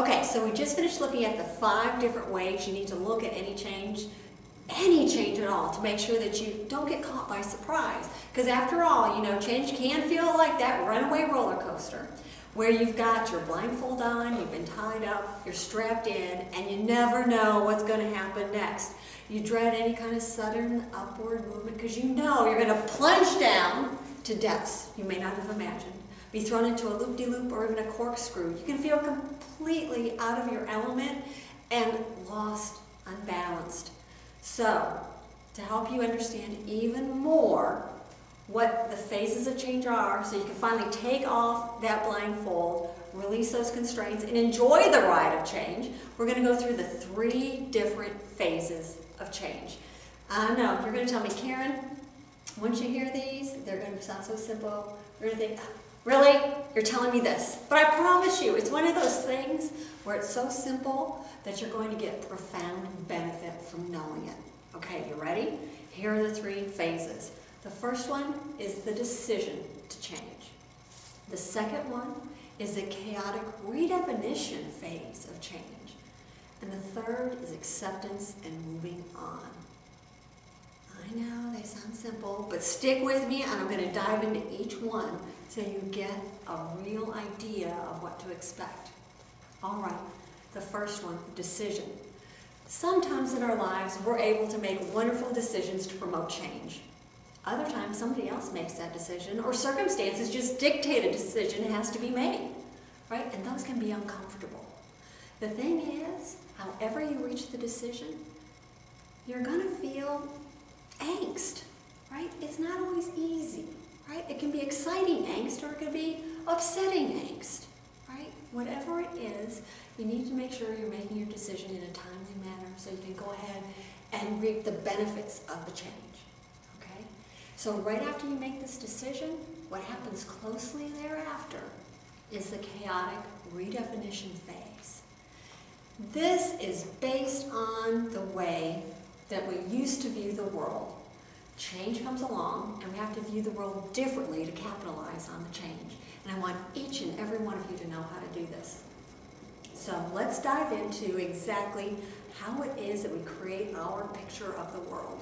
Okay, so we just finished looking at the 5 different ways you need to look at any change at all, to make sure that you don't get caught by surprise. Because after all, you know, change can feel like that runaway roller coaster where you've got your blindfold on, you've been tied up, you're strapped in, and you never know what's going to happen next. You dread any kind of sudden upward movement because you know you're going to plunge down to depths you may not have imagined, be thrown into a loop-de-loop or even a corkscrew. You can feel completely out of your element and lost, unbalanced. So, to help you understand even more what the phases of change are, so you can finally take off that blindfold, release those constraints, and enjoy the ride of change, we're going to go through the 3 different phases of change. I know, you're going to tell me, Karen, once you hear these, they're going to sound so simple. You're going to think, really? You're telling me this? But I promise you, it's one of those things where it's so simple that you're going to get profound benefit from knowing it. Okay, you ready? Here are the 3 phases. The first one is the decision to change. The second one is the chaotic redefinition phase of change. And the third is acceptance and moving on. I know they sound simple, but stick with me and I'm going to dive into each one so you get a real idea of what to expect. All right, the first one, decision. Sometimes in our lives we're able to make wonderful decisions to promote change. Other times somebody else makes that decision, or circumstances just dictate a decision has to be made, right? And those can be uncomfortable. The thing is, however you reach the decision, you're going to feel angst, right? It's not always easy, right? It can be exciting angst or it can be upsetting angst, right? Whatever it is, you need to make sure you're making your decision in a timely manner so you can go ahead and reap the benefits of the change, okay? So right after you make this decision, what happens closely thereafter is the chaotic redefinition phase. This is based on the way that we used to view the world. Change comes along and we have to view the world differently to capitalize on the change. And I want each and every one of you to know how to do this. So let's dive into exactly how it is that we create our picture of the world.